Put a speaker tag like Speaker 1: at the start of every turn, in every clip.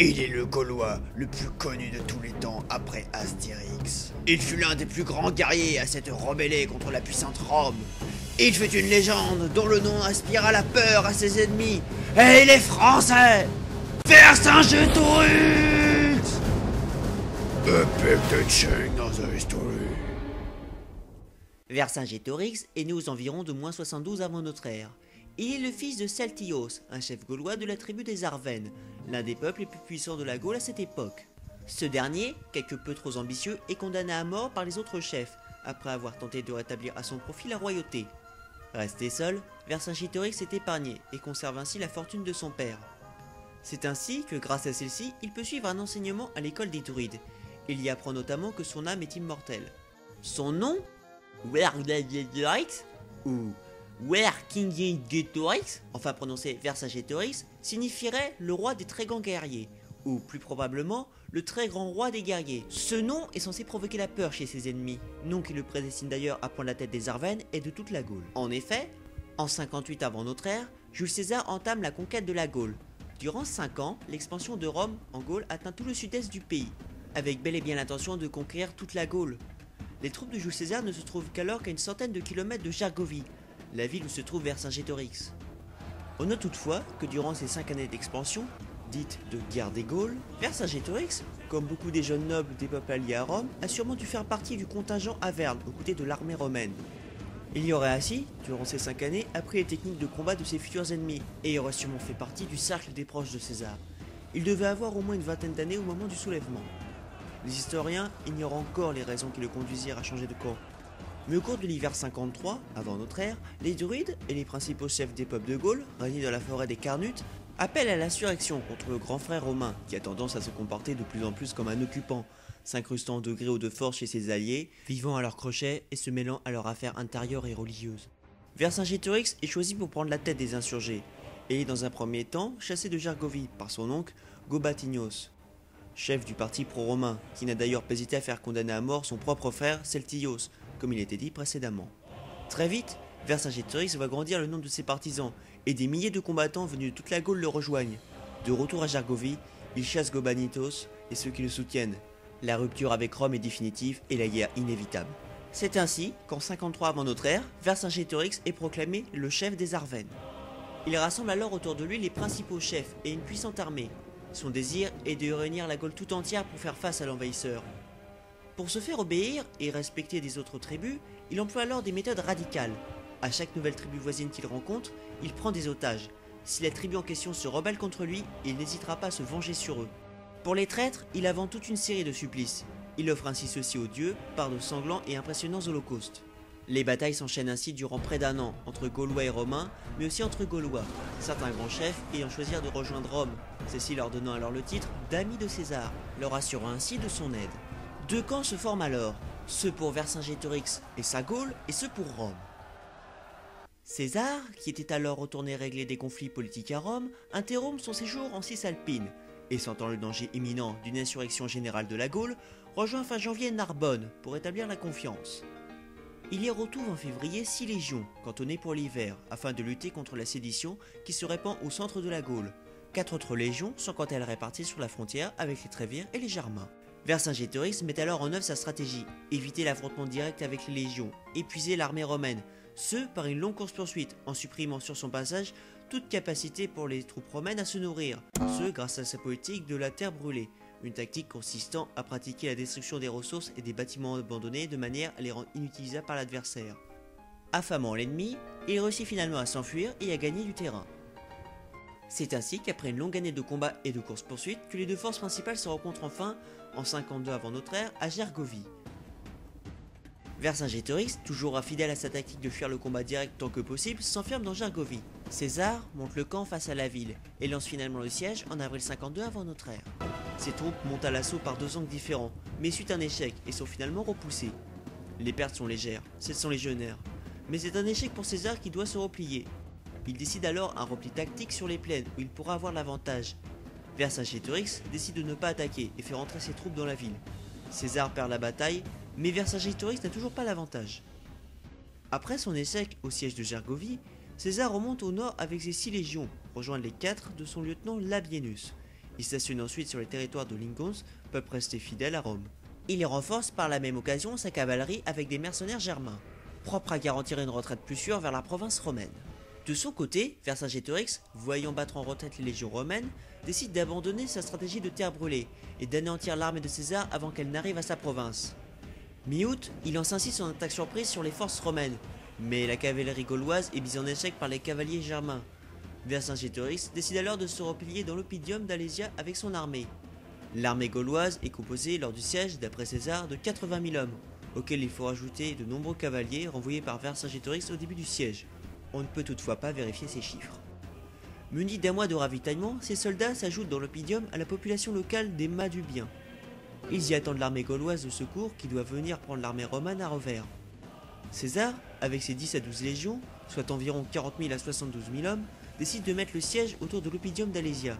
Speaker 1: Il est le Gaulois le plus connu de tous les temps après Astérix. Il fut l'un des plus grands guerriers à s'être rebellé contre la puissante Rome. Il fut une légende dont le nom inspira la peur à ses ennemis. Et il est français! Vercingétorix! Epic the chain of the history.
Speaker 2: Vercingétorix est né aux environs de -72 avant notre ère. Il est le fils de Celtios, un chef gaulois de la tribu des Arvennes, l'un des peuples les plus puissants de la Gaule à cette époque. Ce dernier, quelque peu trop ambitieux, est condamné à mort par les autres chefs, après avoir tenté de rétablir à son profit la royauté. Resté seul, Vercingétorix est épargné et conserve ainsi la fortune de son père. C'est ainsi que, grâce à celle-ci, il peut suivre un enseignement à l'école des druides. Il y apprend notamment que son âme est immortelle. Son nom, Vercingétorix, ou Vercingetorix, enfin prononcé Vercingétorix, signifierait le roi des très grands guerriers, ou plus probablement le très grand roi des guerriers. Ce nom est censé provoquer la peur chez ses ennemis, nom qui le prédestine d'ailleurs à prendre la tête des Arvennes et de toute la Gaule. En effet, en 58 avant notre ère, Jules César entame la conquête de la Gaule. Durant 5 ans, l'expansion de Rome en Gaule atteint tout le sud-est du pays, avec bel et bien l'intention de conquérir toute la Gaule. Les troupes de Jules César ne se trouvent qu'alors qu'à une centaine de kilomètres de Gergovie, la ville où se trouve Vercingétorix. On note toutefois que durant ces 5 années d'expansion, dite de guerre des Gaules, Vercingétorix, comme beaucoup des jeunes nobles des peuples alliés à Rome, a sûrement dû faire partie du contingent Averne aux côtés de l'armée romaine. Il y aurait ainsi, durant ces 5 années, appris les techniques de combat de ses futurs ennemis, et il aurait sûrement fait partie du cercle des proches de César. Il devait avoir au moins une vingtaine d'années au moment du soulèvement. Les historiens ignorent encore les raisons qui le conduisirent à changer de camp. Mais au cours de l'hiver 53, avant notre ère, les druides et les principaux chefs des peuples de Gaule, réunis dans la forêt des Carnutes, appellent à l'insurrection contre le grand frère romain, qui a tendance à se comporter de plus en plus comme un occupant, s'incrustant de gré ou de force chez ses alliés, vivant à leur crochet et se mêlant à leurs affaires intérieures et religieuses. Vercingétorix est choisi pour prendre la tête des insurgés, et dans un premier temps chassé de Gergovie par son oncle Gobatinhos, chef du parti pro-romain, qui n'a d'ailleurs pas hésité à faire condamner à mort son propre frère Celtios, comme il était dit précédemment. Très vite, Vercingétorix va grandir le nombre de ses partisans, et des milliers de combattants venus de toute la Gaule le rejoignent. De retour à Gergovie, il chasse Gobanitos et ceux qui le soutiennent. La rupture avec Rome est définitive et la guerre inévitable. C'est ainsi qu'en 53 avant notre ère, Vercingétorix est proclamé le chef des Arvennes. Il rassemble alors autour de lui les principaux chefs et une puissante armée. Son désir est de réunir la Gaule tout entière pour faire face à l'envahisseur. Pour se faire obéir et respecter des autres tribus, il emploie alors des méthodes radicales. À chaque nouvelle tribu voisine qu'il rencontre, il prend des otages. Si la tribu en question se rebelle contre lui, il n'hésitera pas à se venger sur eux. Pour les traîtres, il invente toute une série de supplices. Il offre ainsi ceux-ci aux dieux par de sanglants et impressionnants holocaustes. Les batailles s'enchaînent ainsi durant près d'1 an, entre Gaulois et Romains, mais aussi entre Gaulois, certains grands chefs ayant choisi de rejoindre Rome, ceux-ci leur donnant alors le titre d'amis de César, leur assurant ainsi de son aide. 2 camps se forment alors, ceux pour Vercingétorix et sa Gaule, et ceux pour Rome. César, qui était alors retourné régler des conflits politiques à Rome, interrompt son séjour en Cisalpine, et sentant le danger imminent d'une insurrection générale de la Gaule, rejoint fin janvier Narbonne pour établir la confiance. Il y retrouve en février 6 légions, cantonnées pour l'hiver, afin de lutter contre la sédition qui se répand au centre de la Gaule. 4 autres légions sont quant à elles réparties sur la frontière avec les Trévires et les Germains. Vercingétorix met alors en œuvre sa stratégie, éviter l'affrontement direct avec les légions, épuiser l'armée romaine, ce par une longue course-poursuite, en supprimant sur son passage toute capacité pour les troupes romaines à se nourrir, ce grâce à sa politique de la terre brûlée, une tactique consistant à pratiquer la destruction des ressources et des bâtiments abandonnés de manière à les rendre inutilisables par l'adversaire. Affamant l'ennemi, il réussit finalement à s'enfuir et à gagner du terrain. C'est ainsi qu'après une longue année de combats et de course-poursuite, que les deux forces principales se rencontrent enfin, en 52 avant notre ère, à Gergovie. Vercingétorix, toujours fidèle à sa tactique de fuir le combat direct tant que possible, s'enferme dans Gergovie. César monte le camp face à la ville et lance finalement le siège en avril 52 avant notre ère. Ses troupes montent à l'assaut par 2 angles différents, mais suite à un échec et sont finalement repoussées. Les pertes sont légères, 700 légionnaires, mais c'est un échec pour César qui doit se replier. Il décide alors un repli tactique sur les plaines où il pourra avoir l'avantage. Vercingétorix décide de ne pas attaquer et fait rentrer ses troupes dans la ville. César perd la bataille, mais Vercingétorix n'a toujours pas l'avantage. Après son échec au siège de Gergovie, César remonte au nord avec ses 6 légions, rejoindre les 4 de son lieutenant Labienus. Il stationne ensuite sur les territoires de Lincoln, peuple resté fidèle à Rome. Il y renforce par la même occasion sa cavalerie avec des mercenaires germains, propres à garantir une retraite plus sûre vers la province romaine. De son côté, Vercingétorix, voyant battre en retraite les légions romaines, décide d'abandonner sa stratégie de terre brûlée et d'anéantir l'armée de César avant qu'elle n'arrive à sa province. Mi-août, il lance ainsi son attaque surprise sur les forces romaines, mais la cavalerie gauloise est mise en échec par les cavaliers germains. Vercingétorix décide alors de se replier dans l'oppidum d'Alésia avec son armée. L'armée gauloise est composée lors du siège, d'après César, de 80 000 hommes, auxquels il faut rajouter de nombreux cavaliers renvoyés par Vercingétorix au début du siège. On ne peut toutefois pas vérifier ces chiffres. Munis d'un mois de ravitaillement, ces soldats s'ajoutent dans l'oppidum à la population locale des Madubiens. Ils y attendent l'armée gauloise de secours qui doit venir prendre l'armée romane à revers. César, avec ses 10 à 12 légions, soit environ 40 000 à 72 000 hommes, décide de mettre le siège autour de l'oppidum d'Alésia,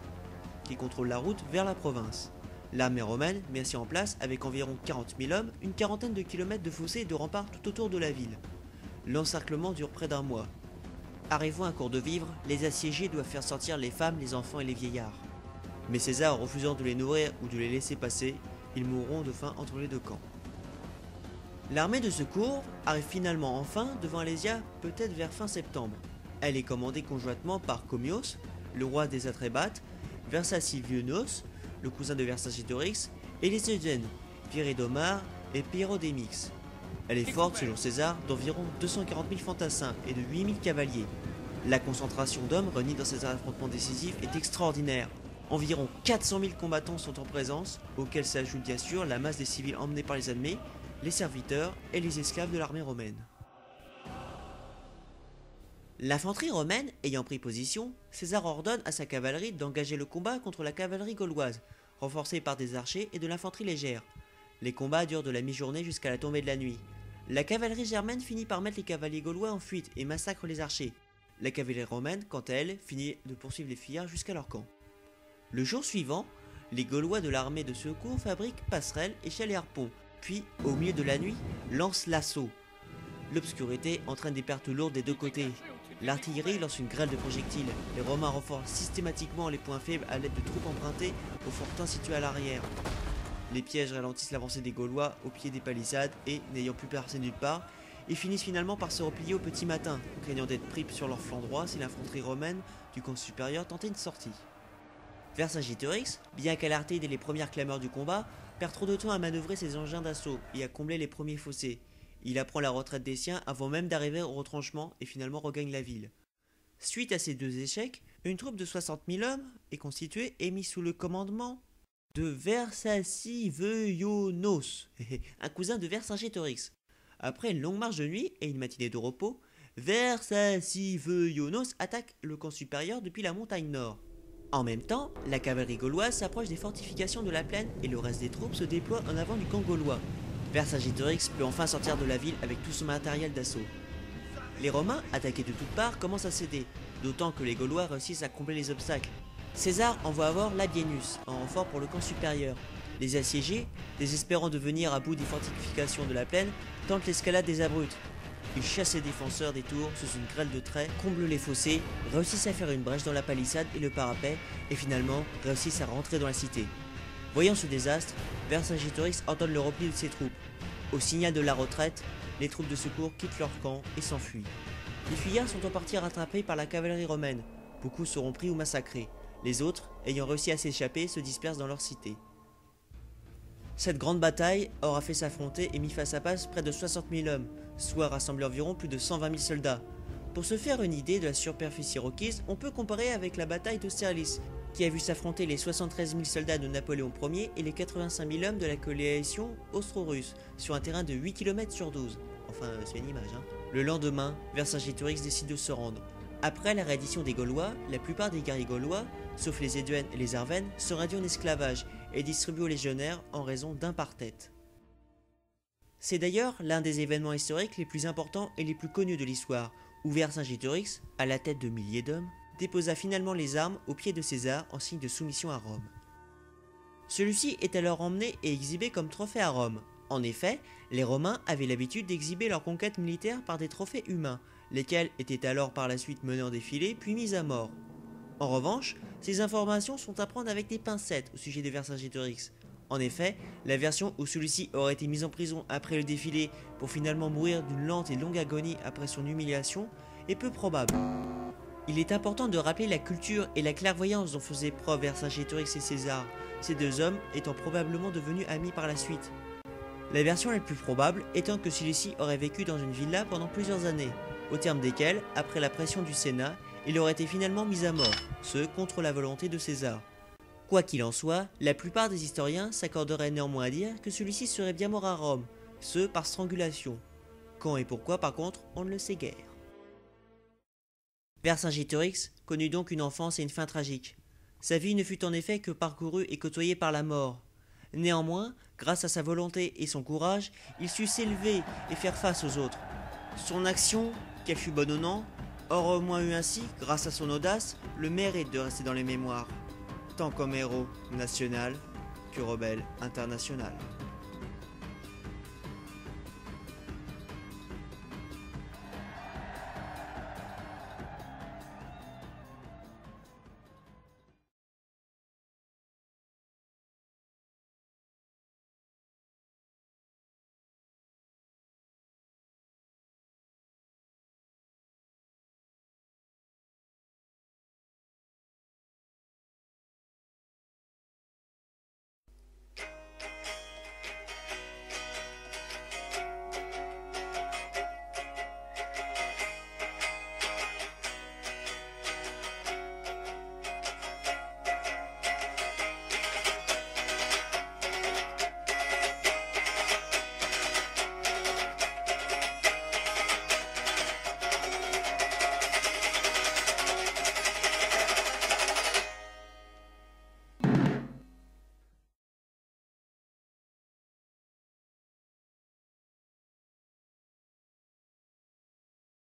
Speaker 2: qui contrôle la route vers la province. L'armée romaine met ainsi en place, avec environ 40 000 hommes, une quarantaine de kilomètres de fossés et de remparts tout autour de la ville. L'encerclement dure près d'un mois. Arrivant à court de vivres, les assiégés doivent faire sortir les femmes, les enfants et les vieillards. Mais César, refusant de les nourrir ou de les laisser passer, ils mourront de faim entre les deux camps. L'armée de secours arrive finalement enfin devant Alésia, peut-être vers fin septembre. Elle est commandée conjointement par Comios, le roi des Atrébates, Versasilionos, le cousin de Vercingétorix, et les Éduènes, Piridomar et Pyrodémix. Elle est forte, selon César, d'environ 240 000 fantassins et de 8 000 cavaliers. La concentration d'hommes réunis dans ces affrontements décisifs est extraordinaire. Environ 400 000 combattants sont en présence, auxquels s'ajoute bien sûr la masse des civils emmenés par les ennemis, les serviteurs et les esclaves de l'armée romaine. L'infanterie romaine ayant pris position, César ordonne à sa cavalerie d'engager le combat contre la cavalerie gauloise, renforcée par des archers et de l'infanterie légère. Les combats durent de la mi-journée jusqu'à la tombée de la nuit. La cavalerie germaine finit par mettre les cavaliers gaulois en fuite et massacre les archers. La cavalerie romaine, quant à elle, finit de poursuivre les fuyards jusqu'à leur camp. Le jour suivant, les Gaulois de l'armée de secours fabriquent passerelles, échelles et harpons, puis, au milieu de la nuit, lancent l'assaut. L'obscurité entraîne des pertes lourdes des deux côtés. L'artillerie lance une grêle de projectiles. Les Romains renforcent systématiquement les points faibles à l'aide de troupes empruntées aux fortins situés à l'arrière. Les pièges ralentissent l'avancée des Gaulois au pied des palissades et, n'ayant plus percé nulle part, ils finissent finalement par se replier au petit matin, craignant d'être pris sur leur flanc droit si l'infanterie romaine du camp supérieur tentait une sortie. Vercingétorix, bien qu'alerté dès les premières clameurs du combat, perd trop de temps à manœuvrer ses engins d'assaut et à combler les premiers fossés. Il apprend la retraite des siens avant même d'arriver au retranchement et finalement regagne la ville. Suite à ces deux échecs, une troupe de 60 000 hommes est constituée et mise sous le commandement de Versasilionos, un cousin de Vercingétorix. Après une longue marche de nuit et une matinée de repos, Versasilionos attaque le camp supérieur depuis la montagne nord. En même temps, la cavalerie gauloise s'approche des fortifications de la plaine et le reste des troupes se déploie en avant du camp gaulois. Vercingétorix peut enfin sortir de la ville avec tout son matériel d'assaut. Les Romains, attaqués de toutes parts, commencent à céder, d'autant que les Gaulois réussissent à combler les obstacles. César envoie alors Labienus en renfort pour le camp supérieur. Les assiégés, désespérant de venir à bout des fortifications de la plaine, tentent l'escalade des abrupts. Ils chassent les défenseurs des tours sous une grêle de traits, comblent les fossés, réussissent à faire une brèche dans la palissade et le parapet, et finalement réussissent à rentrer dans la cité. Voyant ce désastre, Vercingétorix ordonne le repli de ses troupes. Au signal de la retraite, les troupes de secours quittent leur camp et s'enfuient. Les fuyards sont en partie rattrapés par la cavalerie romaine. Beaucoup seront pris ou massacrés. Les autres, ayant réussi à s'échapper, se dispersent dans leur cité. Cette grande bataille aura fait s'affronter et mis face à face près de 60 000 hommes, soit rassemblé environ plus de 120 000 soldats. Pour se faire une idée de la superficie requise, on peut comparer avec la bataille d'Austerlitz, qui a vu s'affronter les 73 000 soldats de Napoléon Ier et les 85 000 hommes de la coalition austro-russe, sur un terrain de 8 km sur 12. Enfin, c'est une image, hein. Le lendemain, Vercingétorix décide de se rendre. Après la reddition des Gaulois, la plupart des guerriers gaulois, sauf les Éduènes et les Arvennes, sont réduits en esclavage et distribués aux légionnaires en raison d'un par tête. C'est d'ailleurs l'un des événements historiques les plus importants et les plus connus de l'histoire, où Vercingétorix, à la tête de milliers d'hommes, déposa finalement les armes aux pieds de César en signe de soumission à Rome. Celui-ci est alors emmené et exhibé comme trophée à Rome. En effet, les Romains avaient l'habitude d'exhiber leurs conquêtes militaires par des trophées humains, lesquels étaient alors par la suite menés en défilé puis mis à mort. En revanche, ces informations sont à prendre avec des pincettes au sujet de Vercingétorix. En effet, la version où celui-ci aurait été mis en prison après le défilé pour finalement mourir d'une lente et longue agonie après son humiliation est peu probable. Il est important de rappeler la culture et la clairvoyance dont faisaient preuve Vercingétorix et César, ces deux hommes étant probablement devenus amis par la suite. La version la plus probable étant que celui-ci aurait vécu dans une villa pendant plusieurs années, au terme desquelles, après la pression du Sénat, il aurait été finalement mis à mort, ce contre la volonté de César. Quoi qu'il en soit, la plupart des historiens s'accorderaient néanmoins à dire que celui-ci serait bien mort à Rome, ce par strangulation. Quand et pourquoi par contre, on ne le sait guère. Vercingétorix connut donc une enfance et une fin tragiques. Sa vie ne fut en effet que parcourue et côtoyée par la mort. Néanmoins, grâce à sa volonté et son courage, il sut s'élever et faire face aux autres. Son action, qu'elle fût bonne ou non, aurait au moins eu ainsi, grâce à son audace, le mérite de rester dans les mémoires, tant comme héros national que rebelle international.